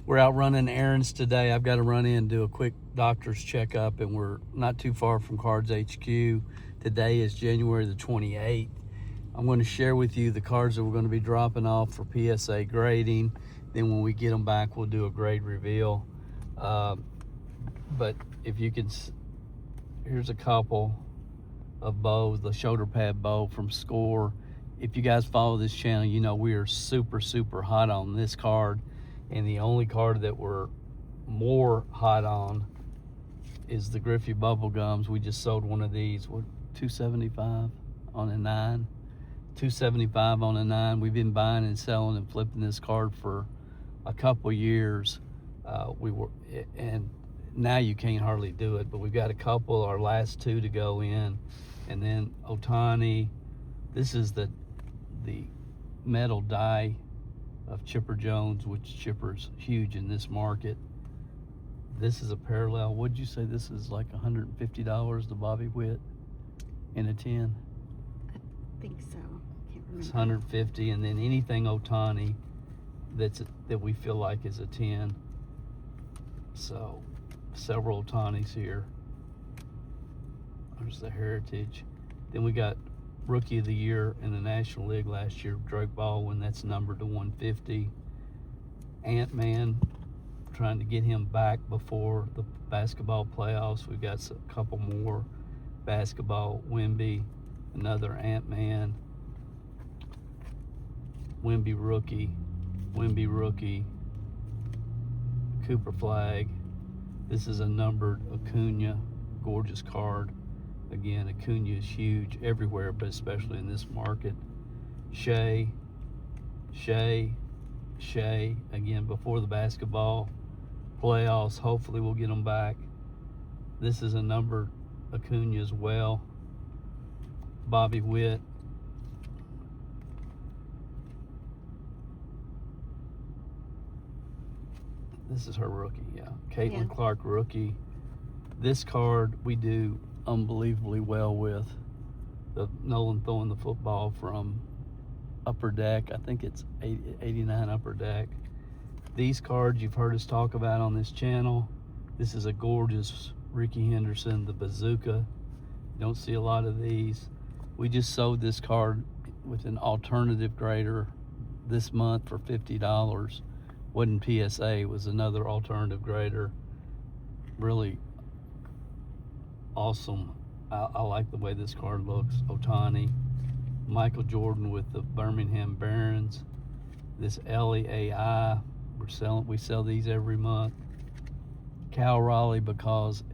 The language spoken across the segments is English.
We're out running errands today. I've got to run in and do a quick doctor's checkup, and we're not too far from Cards HQ. Today is January the 28th. I'm going to share with you the cards that we're going to be dropping off for PSA grading. Then when we get them back, we'll do a grade reveal. But if you can, here's a couple of bows, the shoulder pad bow from Score. If you guys follow this channel, you know we are super hot on this card, and the only card that we're more hot on is the Griffey Bubble Gums. We just sold one of these. What, $275 on a 9? $275 on a 9. We've been buying and selling and flipping this card for a couple years. And now you can't hardly do it, but we've got a couple, our last two to go in. And then Otani, this is the metal die of Chipper Jones, which Chipper's huge in this market. This is a parallel. What'd you say this is, like $150, the Bobby Witt in a 10? I think so. Can't remember. It's 150, and then anything Otani that we feel like is a 10. So several Otanis here. There's the Heritage. Then we got Rookie of the Year in the National League last year, Drake Baldwin. That's numbered to 150. Ant-Man, trying to get him back before the basketball playoffs. We've got a couple more basketball. Wemby, another Ant-Man. Wemby rookie. Cooper Flag. This is a numbered Acuna, gorgeous card. Again, Acuna is huge everywhere, but especially in this market. Shea, again, before the basketball playoffs. Hopefully we'll get them back. This is a numbered Acuna as well. Bobby Witt. This is her rookie, yeah. Caitlin Clark rookie. This card we do unbelievably well with. The Nolan throwing the football from Upper Deck. I think it's 89 Upper Deck. These cards you've heard us talk about on this channel. This is a gorgeous Ricky Henderson, the Bazooka. You don't see a lot of these. We just sold this card with an alternative grader this month for $50. Wasn't PSA, it was another alternative grader. Really awesome. I like the way this card looks. Otani, Michael Jordan with the Birmingham Barons. This LEAI, we sell these every month. Cal Raleigh, because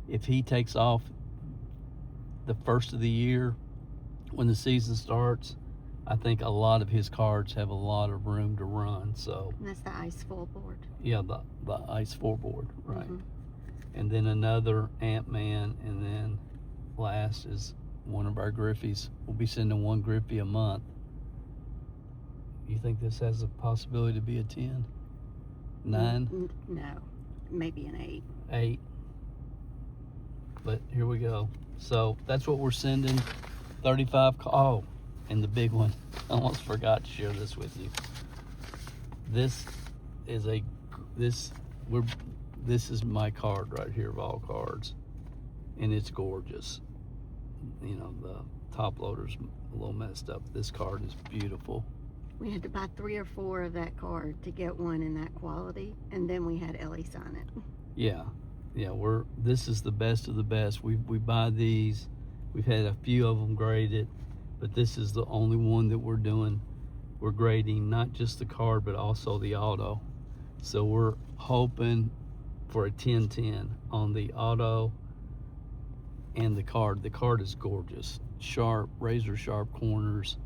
if he takes off the first of the year when the season starts, I think a lot of his cards have a lot of room to run. So and that's the ice full board. Yeah, the ice 4 board, right. And then another Ant-Man, and then last is one of our Griffies. We'll be sending one Griffey a month. You think this has a possibility to be a 10? 9? No, maybe an 8. 8. But here we go. So that's what we're sending. 35. Oh, and the big one. I almost forgot to share this with you. This is my card right here of all cards, and it's gorgeous. You know, the top loader's a little messed up. This card is beautiful. We had to buy 3 or 4 of that card to get one in that quality, and then we had Ellie sign it. Yeah, this is the best of the best. We buy these. We've had a few of them graded, but this is the only one that we're doing. We're grading not just the card, but also the auto. So we're hoping for a 10-10 on the auto and the card. The card is gorgeous. Sharp, razor sharp corners,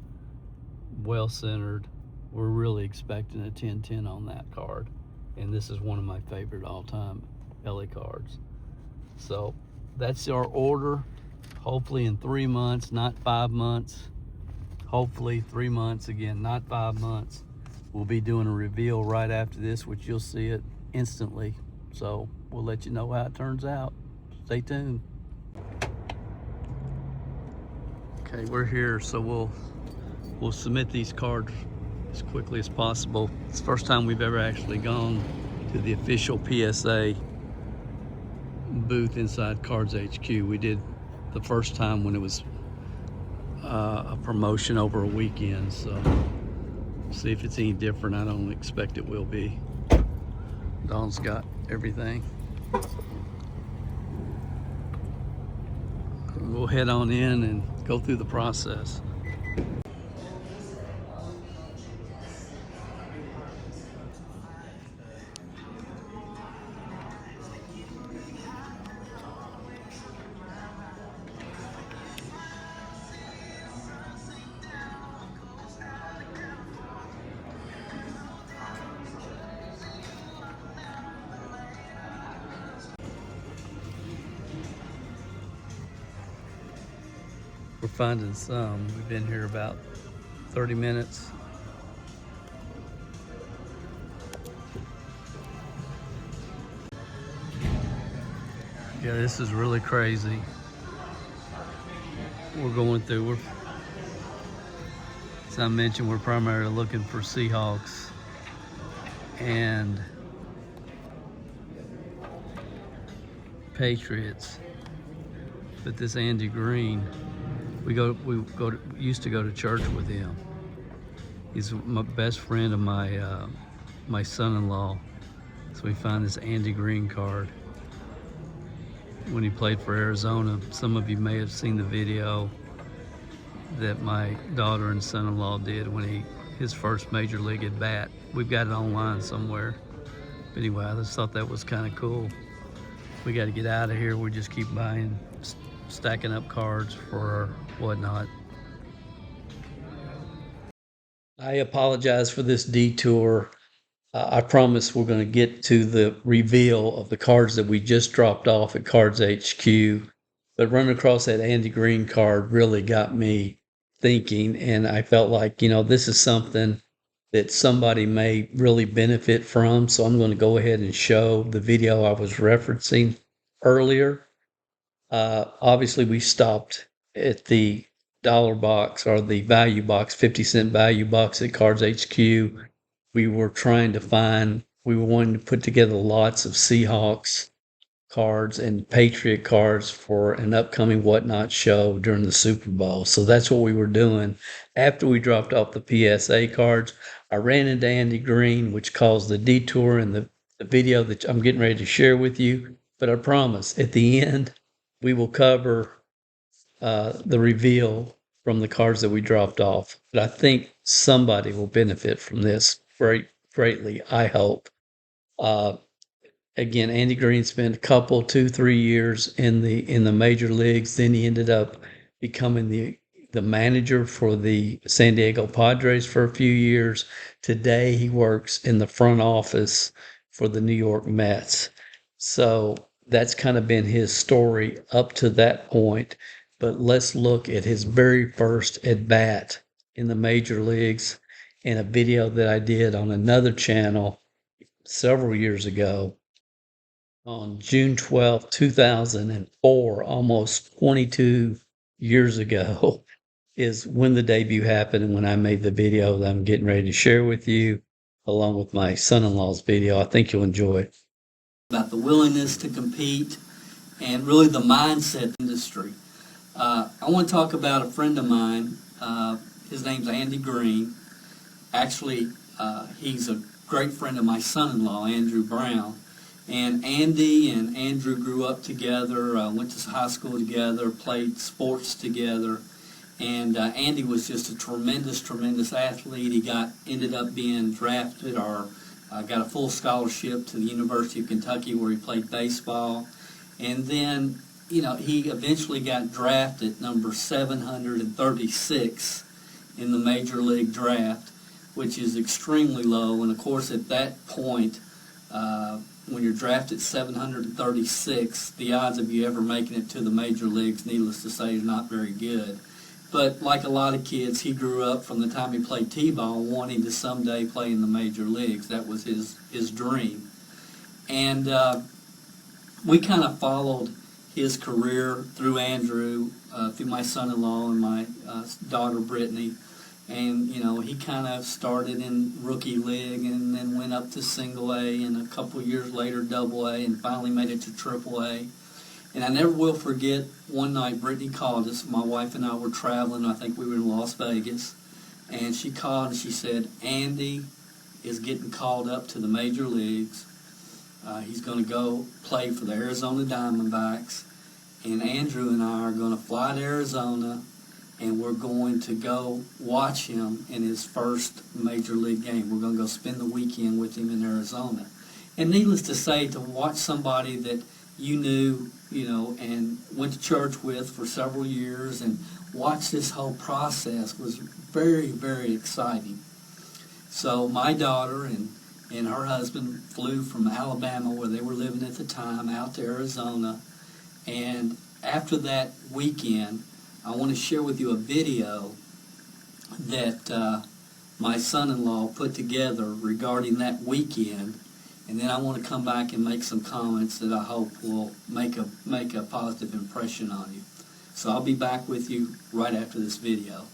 well centered. We're really expecting a 10-10 on that card. And this is one of my favorite all-time LA cards. So that's our order. Hopefully in 3 months, not 5 months. Hopefully 3 months, again, not 5 months. We'll be doing a reveal right after this, which you'll see it instantly. So we'll let you know how it turns out. Stay tuned. Okay, we're here, so we'll submit these cards as quickly as possible. It's the first time we've ever actually gone to the official PSA booth inside Cards HQ. We did the first time when it was a promotion over a weekend, so see if it's any different. I don't expect it will be. Dawn's got everything. We'll head on in and go through the process. We're finding some. We've been here about 30 minutes. Yeah, this is really crazy. We're going through, as I mentioned, we're primarily looking for Seahawks and Patriots. But this Andy Green, we used to go to church with him. He's my best friend of my son-in-law. So we found this Andy Green card when he played for Arizona. Some of you may have seen the video that my daughter and son-in-law did when his first major league at bat. We've got it online somewhere. But anyway, I just thought that was kind of cool. We got to get out of here. We just keep buying, stacking up cards for whatnot. I apologize for this detour. I promise we're going to get to the reveal of the cards that we just dropped off at Cards HQ. But running across that Andy Green card really got me thinking, and I felt like, this is something that somebody may really benefit from. So I'm going to go ahead and show the video I was referencing earlier. Obviously, we stopped at the dollar box or the value box, 50-cent value box at Cards HQ. We were wanting to put together lots of Seahawks cards and Patriot cards for an upcoming Whatnot show during the Super Bowl. So that's what we were doing. After we dropped off the PSA cards, I ran into Andy Green, which caused the detour in the video that I'm getting ready to share with you. But I promise, at the end, we will cover the reveal from the cards that we dropped off. But I think somebody will benefit from this greatly, I hope. Again, Andy Green spent a couple, 2-3 years in the major leagues. Then he ended up becoming the manager for the San Diego Padres for a few years. Today, he works in the front office for the New York Mets. So that's kind of been his story up to that point. But let's look at his very first at bat in the major leagues in a video that I did on another channel several years ago. On June 12, 2004, almost 22 years ago, is when the debut happened and when I made the video that I'm getting ready to share with you, along with my son-in-law's video. I think you'll enjoy it. About the willingness to compete and really the mindset industry. I want to talk about a friend of mine. His name's Andy Green. Actually, he's a great friend of my son-in-law, Andrew Brown. And Andy and Andrew grew up together, went to high school together, played sports together. And Andy was just a tremendous athlete. He ended up being drafted or got a full scholarship to the University of Kentucky where he played baseball. And then, he eventually got drafted number 736 in the Major League Draft, which is extremely low. And of course, at that point, when you're drafted 736, the odds of you ever making it to the major leagues, needless to say, is not very good. But like a lot of kids, he grew up from the time he played t-ball wanting to someday play in the major leagues. That was his dream. And we kind of followed his career through Andrew, through my son-in-law and my daughter Brittany. And, he kind of started in rookie league and then went up to single A, and a couple years later double A, and finally made it to triple A. And I never will forget, one night Brittany called us. My wife and I were traveling. I think we were in Las Vegas. And she called and she said, Andy is getting called up to the major leagues. He's going to go play for the Arizona Diamondbacks. And Andrew and I are going to fly to Arizona, and we're going to go watch him in his first major league game. We're going to go spend the weekend with him in Arizona. And needless to say, to watch somebody that you knew, and went to church with for several years and watch this whole process was very, very exciting. So my daughter and her husband flew from Alabama, where they were living at the time, out to Arizona. And after that weekend, I want to share with you a video that my son-in-law put together regarding that weekend, and then I want to come back and make some comments that I hope will make a positive impression on you. So I'll be back with you right after this video.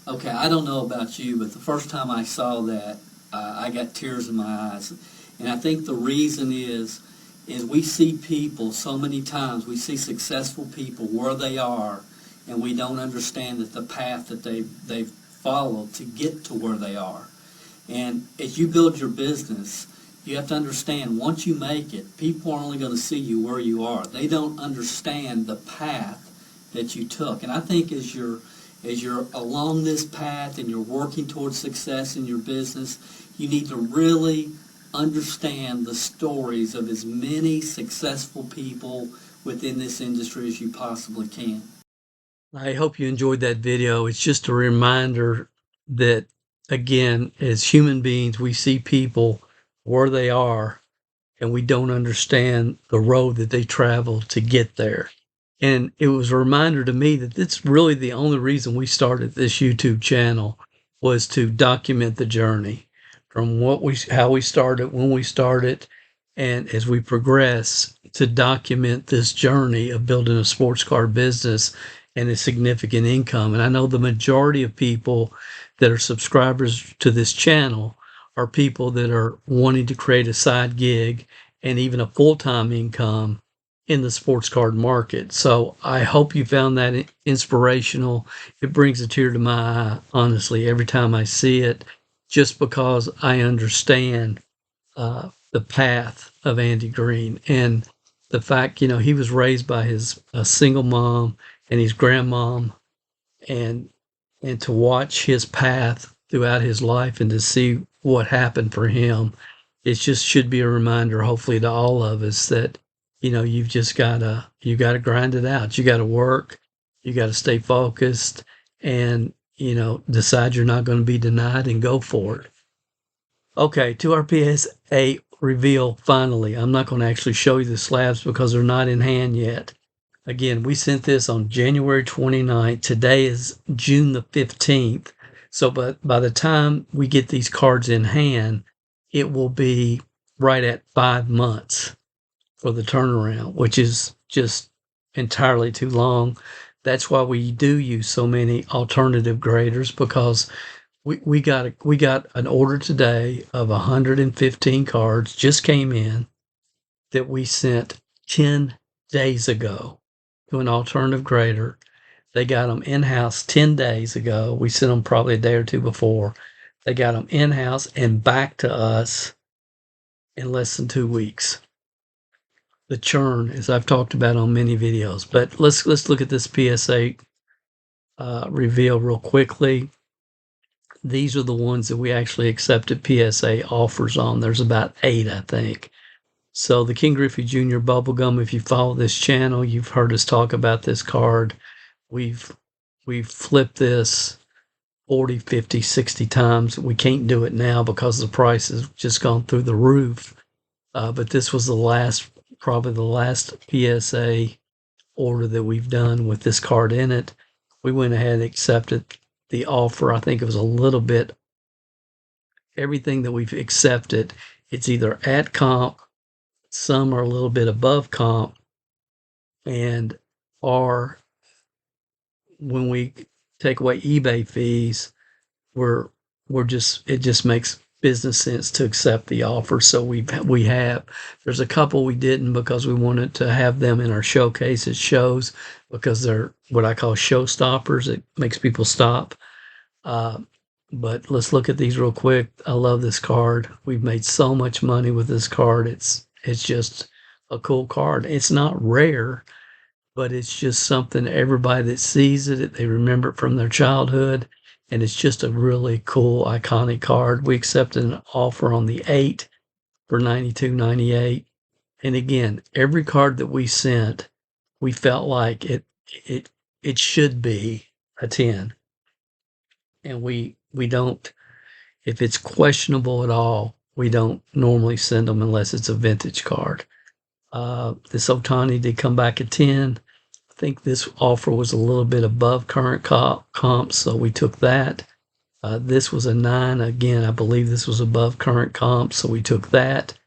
Okay, I don't know about you, but the first time I saw that, I got tears in my eyes. And I think the reason is we see people so many times, we see successful people where they are, and we don't understand that the path that they've followed to get to where they are. And as you build your business, you have to understand, once you make it, people are only going to see you where you are. They don't understand the path that you took. And I think as you're along this path and you're working towards success in your business, you need to really understand the stories of as many successful people within this industry as you possibly can. I hope you enjoyed that video. It's just a reminder that, again, as human beings, we see people where they are, and we don't understand the road that they travel to get there. And it was a reminder to me that that's really the only reason we started this YouTube channel, was to document the journey from how we started, when we started, and as we progress, to document this journey of building a sports car business and a significant income. And I know the majority of people that are subscribers to this channel are people that are wanting to create a side gig and even a full-time income in the sports card market. So I hope you found that inspirational. It brings a tear to my eye, honestly, every time I see it, just because I understand the path of Andy Green, and the fact, he was raised by his single mom and his grandmom, and to watch his path throughout his life and to see what happened for him, it just should be a reminder, hopefully, to all of us that, you gotta grind it out. You gotta work, you gotta stay focused, and, decide you're not going to be denied and go for it. Okay, to our PSA reveal, finally. I'm not going to actually show you the slabs because they're not in hand yet. Again, we sent this on January 29th. Today is June the 15th. So by the time we get these cards in hand, it will be right at 5 months for the turnaround, which is just entirely too long. That's why we do use so many alternative graders, because we got an order today of 115 cards just came in that we sent 10 days ago to an alternative grader. They got them in-house 10 days ago. We sent them probably a day or two before. They got them in-house and back to us in less than 2 weeks. The churn, as I've talked about on many videos. But let's look at this PSA reveal real quickly. These are the ones that we actually accepted PSA offers on. There's about 8, I think. So the King Griffey Jr. Bubblegum, if you follow this channel, you've heard us talk about this card. We've flipped this 40, 50, 60 times. We can't do it now because the price has just gone through the roof. But this was probably the last PSA order that we've done with this card in it. We went ahead and accepted the offer. I think it was a little bit, everything that we've accepted, it's either at comp, some are a little bit above comp, and or when we take away eBay fees, we're it just makes business sense to accept the offer. So we have, there's a couple we didn't because we wanted to have them in our showcase at shows, because they're what I call show stoppers. It makes people stop. But let's look at these real quick. I love this card. We've made so much money with this card. It's just a cool card. It's not rare, but it's just something everybody that sees it, they remember it from their childhood. And it's just a really cool, iconic card. We accepted an offer on the 8 for $92.98. And again, every card that we sent, we felt like it should be a 10. And we don't, if it's questionable at all, we don't normally send them unless it's a vintage card. This Otani did come back at 10. I think this offer was a little bit above current comp, so we took that. This was a 9. Again, I believe this was above current comp, so we took that.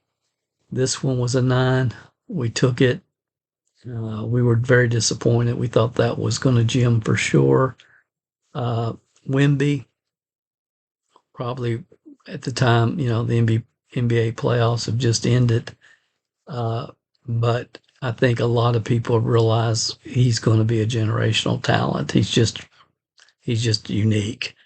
This one was a 9. We took it. We were very disappointed. We thought that was going to gem for sure. Wemby, probably at the time, the NBA playoffs have just ended. But I think a lot of people realize he's going to be a generational talent. He's just unique.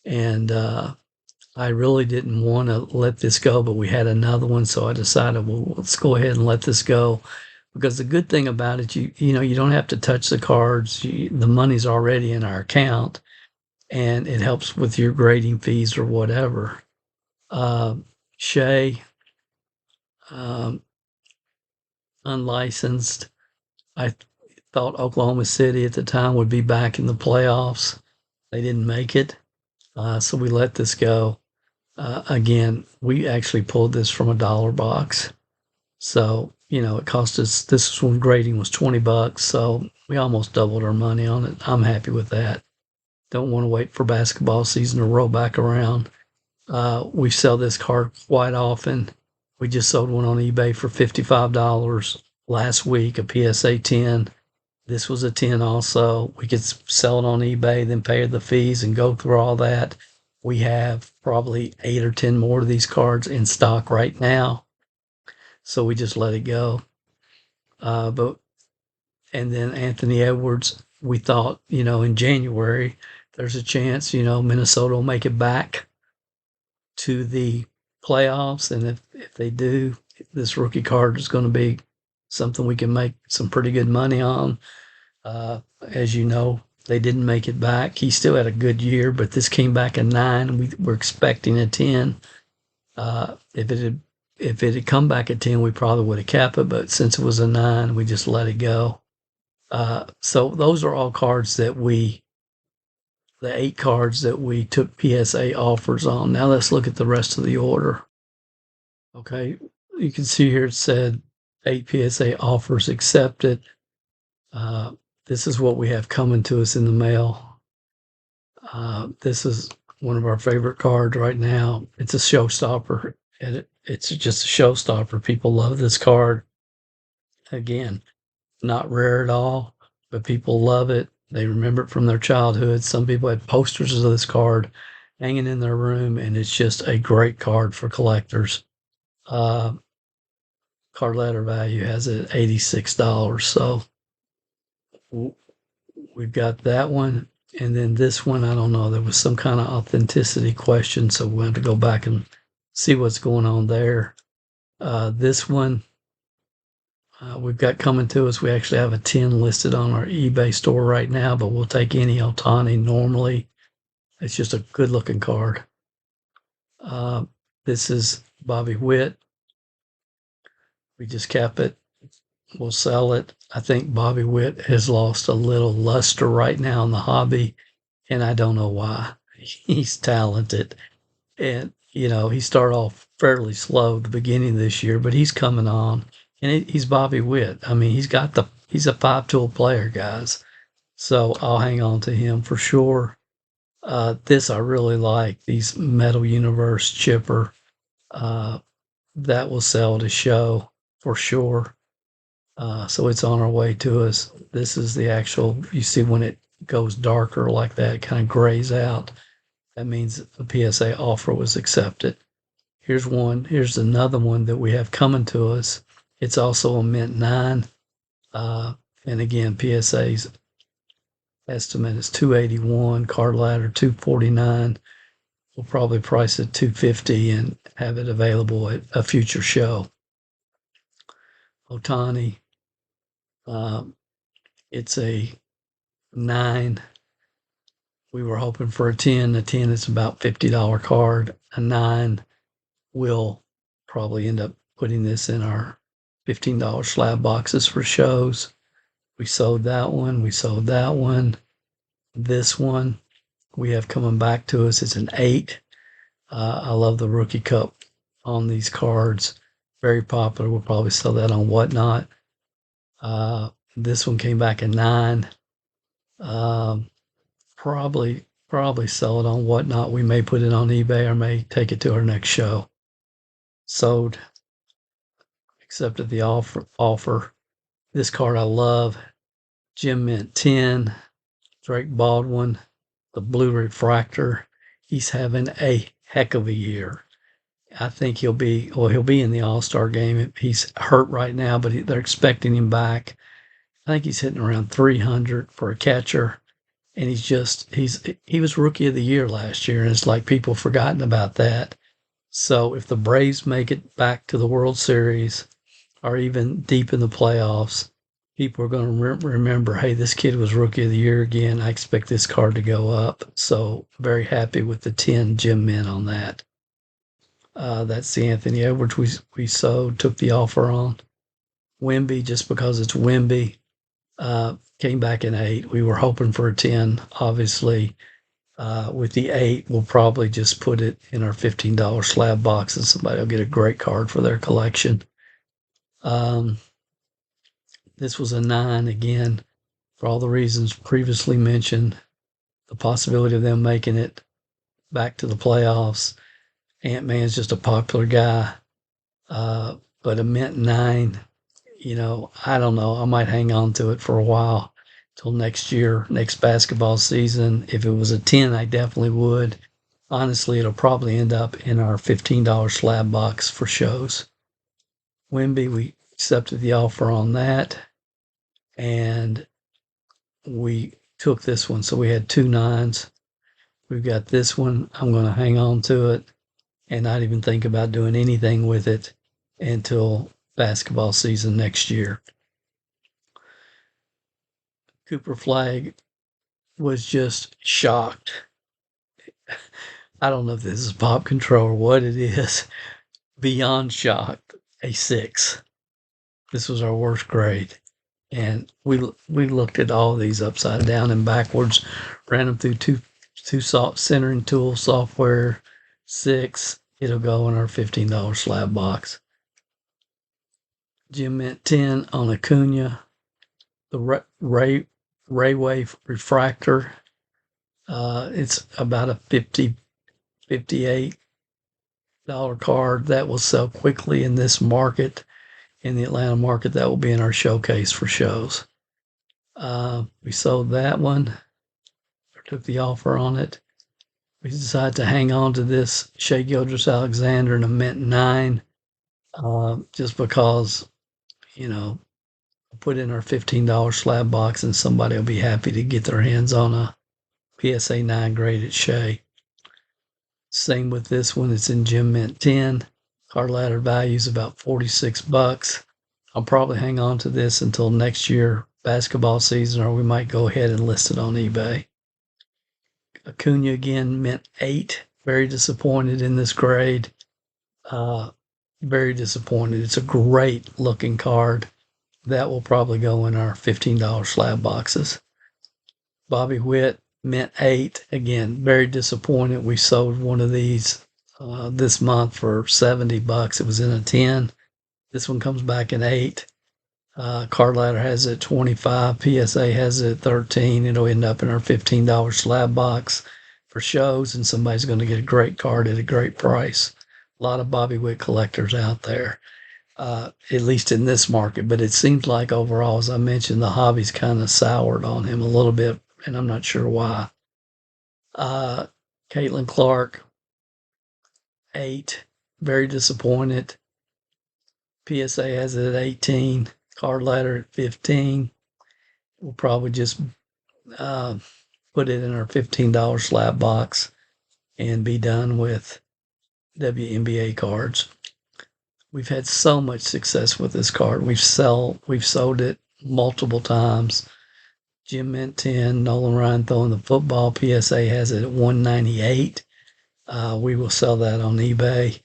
And I really didn't want to let this go, but we had another one, so I decided, well, let's go ahead and let this go. Because the good thing about it, you don't have to touch the cards. The money's already in our account, and it helps with your grading fees or whatever. Shea, unlicensed. I thought Oklahoma City at the time would be back in the playoffs. They didn't make it, so we let this go. Again, we actually pulled this from a dollar box. So, it cost us, this was when grading was $20, so we almost doubled our money on it. I'm happy with that. Don't want to wait for basketball season to roll back around. We sell this card quite often. We just sold one on eBay for $55 last week, a PSA 10. This was a 10 also. We could sell it on eBay, then pay the fees and go through all that. We have probably 8 or 10 more of these cards in stock right now. So we just let it go. And then Anthony Edwards, we thought, in January, there's a chance, Minnesota will make it back to the playoffs. And if they do, this rookie card is going to be something we can make some pretty good money on. As you know, they didn't make it back. He still had a good year, but this came back a 9, and we were expecting a 10. If it had come back at 10, we probably would have kept it, but since it was a 9, we just let it go. So those are all cards that the 8 cards that we took PSA offers on. Now let's look at the rest of the order. Okay, you can see here it said 8 PSA offers accepted. This is what we have coming to us in the mail. This is one of our favorite cards right now. It's a showstopper, and it's just a showstopper. People love this card. Again, not rare at all, but people love it. They remember it from their childhood. Some people had posters of this card hanging in their room, and it's just a great card for collectors. Uh, Card letter value has it at $86. So we've got that one. And then this one, I don't know. There was some kind of authenticity question, so we'll have to go back and see what's going on there. This one we've got coming to us. We actually have a 10 listed on our eBay store right now, but we'll take any Otani normally. It's just a good looking card. This is Bobby Witt. We just cap it. We'll sell it. I think Bobby Witt has lost a little luster right now in the hobby, and I don't know why. He's talented, and he started off fairly slow at the beginning of this year, but he's coming on, and he's Bobby Witt. I mean, he's a 5-tool player, guys. So I'll hang on to him for sure. This I really like, these Metal Universe chipper. That will sell to show for sure. So it's on our way to us. This is the actual, you see when it goes darker like that, kind of grays out. That means the PSA offer was accepted. Here's another one that we have coming to us. It's also a Mint 9. And again, PSA's estimate is 281, card ladder 249. We'll probably price it 250 and have it available at a future show. Otani, it's a 9. We were hoping for a 10. A 10 is about $50 card. A 9 will probably end up putting this in our $15 slab boxes for shows. We sold that one. We sold that one. This one we have coming back to us. It's an 8. I love the Rookie Cup on these cards. Very popular. We'll probably sell that on Whatnot. This one came back a 9. Probably sell it on Whatnot. We may put it on eBay or may take it to our next show. Sold. Accepted the offer. This card I love. Gem Mint 10. Drake Baldwin. The blue refractor. He's having a heck of a year. I think he'll be in the All-Star game. He's hurt right now, but they're expecting him back. I think he's hitting around 300 for a catcher. And he was Rookie of the Year last year, and it's like people forgotten about that. So if the Braves make it back to the World Series or even deep in the playoffs, people are going to remember, hey, this kid was Rookie of the Year again. I expect this card to go up. So very happy with the 10 Gem Mint on that. That's the Anthony Edwards we sold, took the offer on. Wemby, just because it's Wemby, came back in 8. We were hoping for a 10, obviously. With the 8, we'll probably just put it in our $15 slab box, and somebody will get a great card for their collection. This was a 9 again, for all the reasons previously mentioned. The possibility of them making it back to the playoffs. Ant-Man's just a popular guy. But a Mint 9, I don't know. I might hang on to it for a while till next year, next basketball season. If it was a 10, I definitely would. Honestly, it'll probably end up in our $15 slab box for shows. Wemby, we accepted the offer on that, and we took this one. So we had 2 9s. We've got this one. I'm going to hang on to it and not even think about doing anything with it until basketball season next year. Cooper Flag was just shocked. I don't know if this is pop control or what it is. Beyond shocked. A 6. This was our worst grade. And we looked at all these upside down and backwards, ran them through two centering tool software. 6. It'll go in our $15 slab box. Gem Mint 10 on Acuna. The Rayway refractor. It's about a $58 card that will sell quickly in this market. in the Atlanta market that will be in our showcase for shows. We sold that one, or took the offer on it. We decided to hang on to this Shea Gildress Alexander in a mint 9, just because, put in our $15 slab box and somebody will be happy to get their hands on a PSA 9 graded Shea. Same with this one. It's in Gem Mint 10. Card ladder value is about $46. I'll probably hang on to this until next year basketball season, or we might go ahead and list it on eBay. Acuna again, mint 8. Very disappointed in this grade. Very disappointed. It's a great looking card. That will probably go in our $15 slab boxes. Bobby Witt, mint 8. Again, very disappointed. We sold one of these this month for $70. It was in a 10. This one comes back in 8. Card ladder has it 25. PSA has it 13. It'll end up in our $15 slab box for shows, and somebody's going to get a great card at a great price. A lot of Bobby Witt collectors out there, at least in this market. But it seems like overall, as I mentioned, the hobby's kind of soured on him a little bit, and I'm not sure why. Caitlin Clark, 8. Very disappointed. PSA has it at 18. Card ladder at 15. We'll probably just put it in our $15 slab box and be done with WNBA cards. We've had so much success with this card. We've sold it multiple times. Gem Mint 10, Nolan Ryan throwing the football. PSA has it at 198. We will sell that on eBay.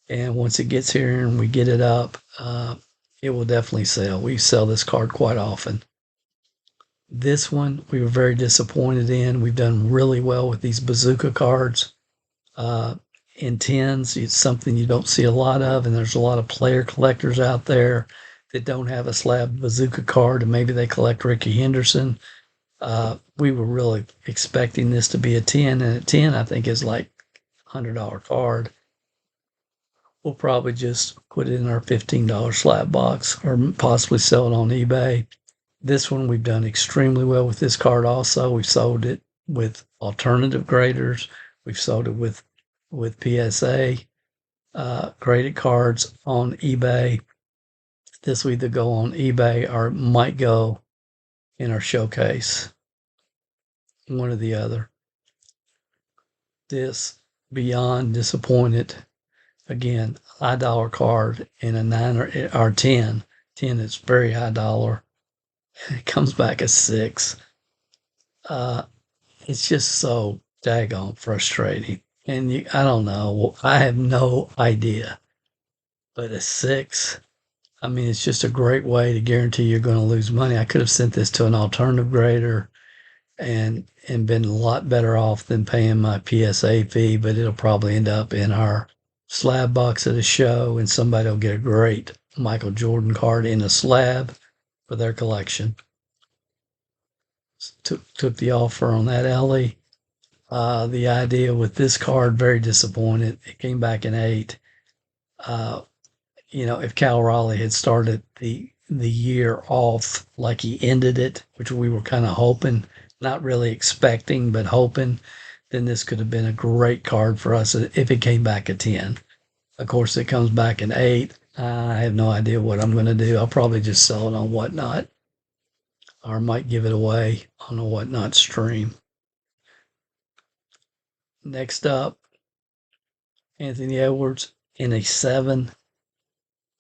And once it gets here and we get it up, it will definitely sell. We sell this card quite often. This one we were very disappointed in. We've done really well with these bazooka cards. In 10s, it's something you don't see a lot of, and there's a lot of player collectors out there that don't have a slab bazooka card, and maybe they collect Ricky Henderson. We were really expecting this to be a 10, and a 10 I think is like $100 card. We'll probably just put it in our $15 slab box or possibly sell it on eBay. This one, we've done extremely well with this card also. We've sold it with alternative graders. We've sold it with PSA graded cards on eBay. This will either go on eBay or it might go in our showcase. One or the other. This, beyond disappointed. Again, high dollar card in a 9 or 10. 10 is very high dollar. It comes back as 6. It's just so daggone frustrating. And I don't know. I have no idea. But a 6, I mean, it's just a great way to guarantee you're going to lose money. I could have sent this to an alternative grader and been a lot better off than paying my PSA fee, but it'll probably end up in our slab box at a show, and somebody will get a great Michael Jordan card in a slab for their collection. Took the offer on that, Ellie. The idea with this card, very disappointed. It came back in 8. If Cal Raleigh had started the year off like he ended it, which we were kind of hoping, not really expecting, but hoping, then this could have been a great card for us if it came back at 10. Of course, it comes back in 8. I have no idea what I'm going to do. I'll probably just sell it on Whatnot, or might give it away on a Whatnot stream. Next up, Anthony Edwards in a 7,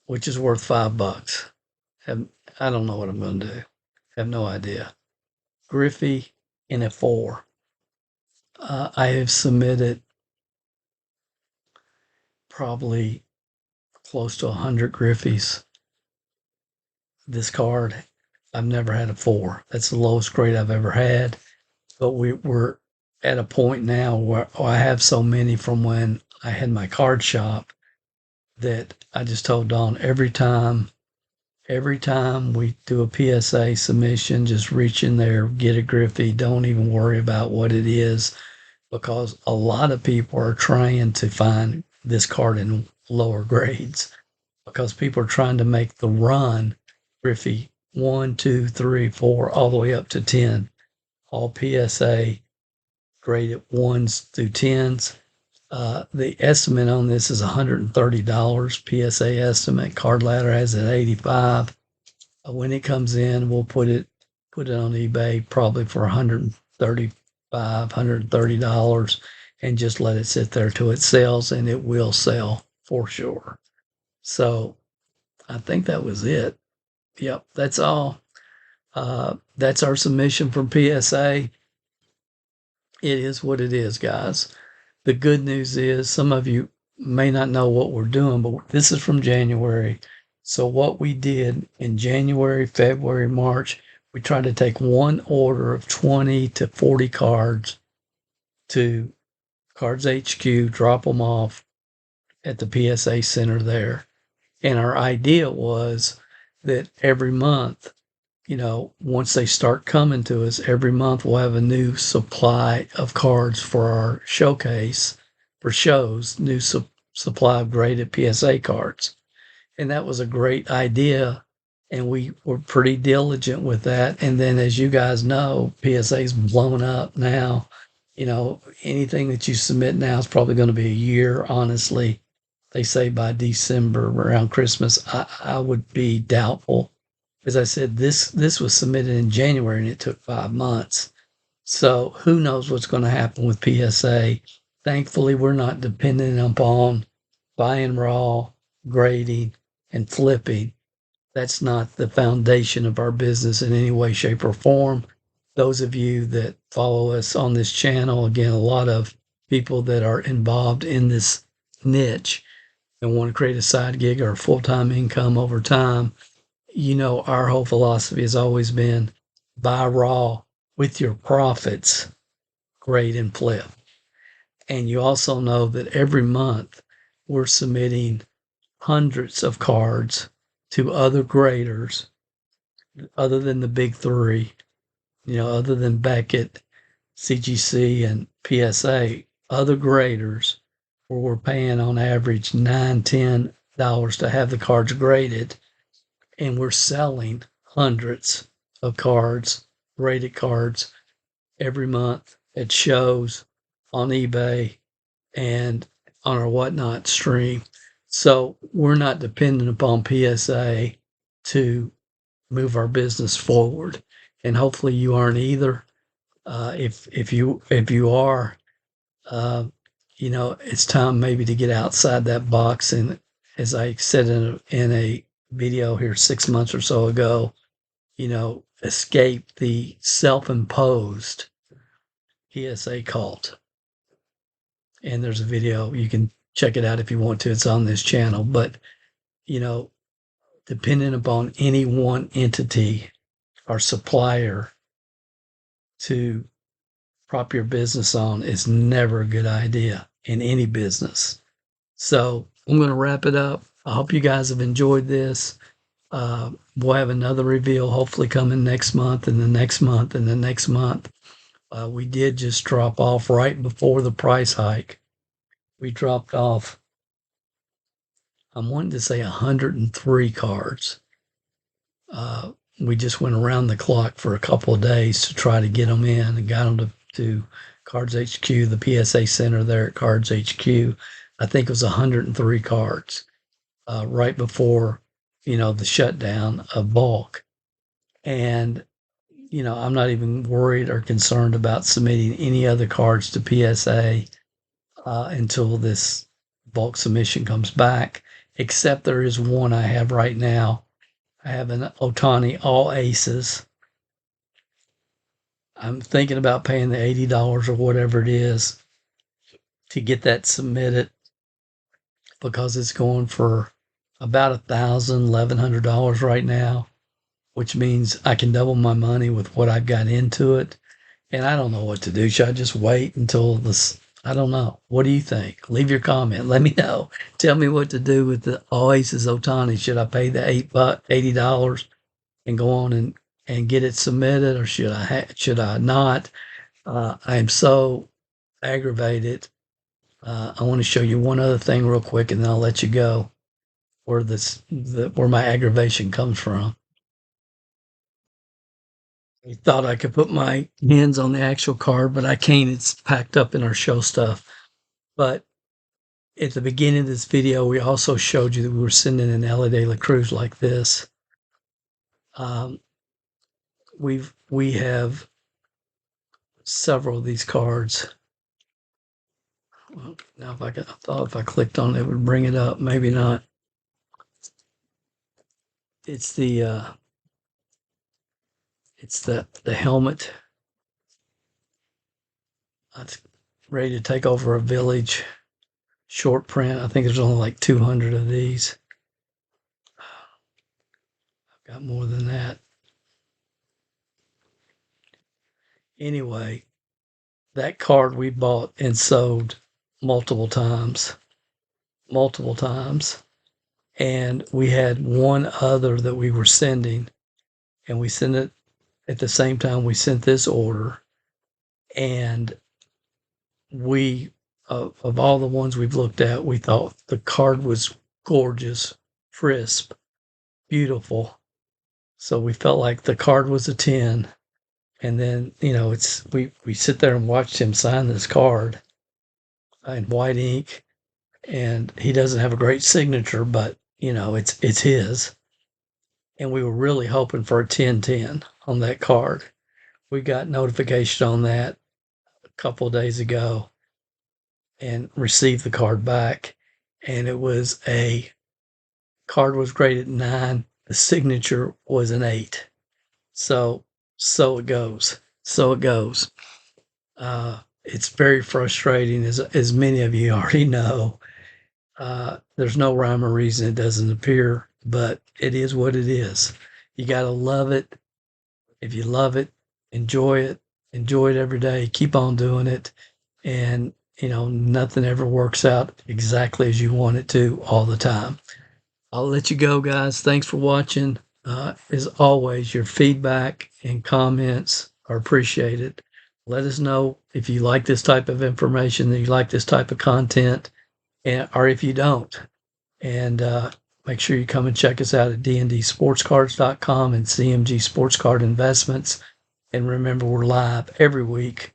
which is worth $5. I don't know what I'm going to do. Have no idea. Griffey in a 4. I have submitted probably close to 100 Griffies. This card, I've never had a 4. That's the lowest grade I've ever had. But we're at a point now where I have so many from when I had my card shop that I just told Dawn every time we do a PSA submission, just reach in there, get a Griffey. Don't even worry about what it is, because a lot of people are trying to find this card in lower grades. because people are trying to make the run, Griffey, 1, 2, 3, 4, all the way up to 10, all PSA graded 1s through 10s. The estimate on this is $130 PSA estimate. Card Ladder has it at 85. When it comes in, we'll put it on eBay probably for $130 and just let it sit there till it sells, and it will sell for sure. So I think that was it. Yep, that's all. That's our submission from PSA. It is what it is, guys. The good news is some of you may not know what we're doing, but this is from January. So what we did in January, February, March, we tried to take one order of 20 to 40 cards to Cards HQ, drop them off at the PSA center there. And our idea was that every month, once they start coming to us, every month we'll have a new supply of cards for our showcase for shows, new supply of graded PSA cards. And that was a great idea. And we were pretty diligent with that. And then, as you guys know, PSA's blown up now. Anything that you submit now is probably going to be a year, honestly. They say by December, around Christmas. I would be doubtful. As I said, this was submitted in January and it took 5 months. So who knows what's going to happen with PSA. Thankfully, we're not dependent upon buying raw, grading, and flipping. That's not the foundation of our business in any way, shape, or form. Those of you that follow us on this channel, again, a lot of people that are involved in this niche and want to create a side gig or a full-time income over time, our whole philosophy has always been buy raw with your profits, grade and flip. And you also know that every month we're submitting hundreds of cards to other graders other than the big three, other than Beckett, CGC, and PSA, other graders where we're paying on average $9, $10 to have the cards graded. And we're selling hundreds of cards, graded cards, every month at shows, on eBay, and on our Whatnot stream. So we're not dependent upon PSA to move our business forward, and hopefully you aren't either. If you are, it's time maybe to get outside that box. And as I said in a video here 6 months or so ago, escape the self-imposed PSA cult. And there's a video, you can check it out if you want to. It's on this channel. But, dependent upon any one entity or supplier to prop your business on is never a good idea in any business. So I'm going to wrap it up. I hope you guys have enjoyed this. We'll have another reveal hopefully coming next month and the next month and the next month. We did just drop off right before the price hike. We dropped off, I'm wanting to say 103 cards. We just went around the clock for a couple of days to try to get them in and got them to Cards HQ, the PSA center there at Cards HQ. I think it was 103 cards right before, the shutdown of bulk. And, I'm not even worried or concerned about submitting any other cards to PSA until this bulk submission comes back, except there is one I have right now. I have an Otani All Aces. I'm thinking about paying the $80 or whatever it is to get that submitted because it's going for about $1,100 right now, which means I can double my money with what I've got into it. And I don't know what to do. Should I just wait until this? I don't know. What do you think? Leave your comment. Let me know. Tell me what to do with the All Aces Otani. Should I pay the $80 and go on and get it submitted, or should I not? I am so aggravated. I want to show you one other thing real quick, and then I'll let you go. where where my aggravation comes from. I thought I could put my hands on the actual card, but I can't. It's packed up in our show stuff. But at the beginning of this video, we also showed you that we were sending an Ella de la Cruz like this. We have several of these cards. Well, now, I thought if I clicked on it, it would bring it up. Maybe not. It's the helmet. It's ready to take over a village. Short print. I think there's only like 200 of these. I've got more than that. Anyway, that card we bought and sold multiple times. And we had one other that we were sending, and we sent it at the same time we sent this order. And we, of all the ones we've looked at, we thought the card was gorgeous, crisp, beautiful. So we felt like the card was a 10. And then, we sit there and watched him sign this card in white ink, and he doesn't have a great signature, but it's his. And we were really hoping for a 10-10 on that card. We got notification on that a couple of days ago and received the card back, and it was card was graded 9. The signature was an 8. So it goes. It's very frustrating, as many of you already know. There's no rhyme or reason it doesn't appear, but it is what it is. You got to love it. If you love it, enjoy it every day. Keep on doing it. And, nothing ever works out exactly as you want it to all the time. I'll let you go, guys. Thanks for watching. As always, your feedback and comments are appreciated. Let us know if you like this type of information, that you like this type of content, or if you don't. And make sure you come and check us out at dndsportscards.com and CMG Sports Card Investments. And remember, we're live every week,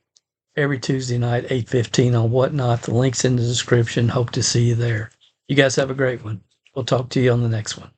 every Tuesday night, 8:15 on Whatnot. The link's in the description. Hope to see you there. You guys have a great one. We'll talk to you on the next one.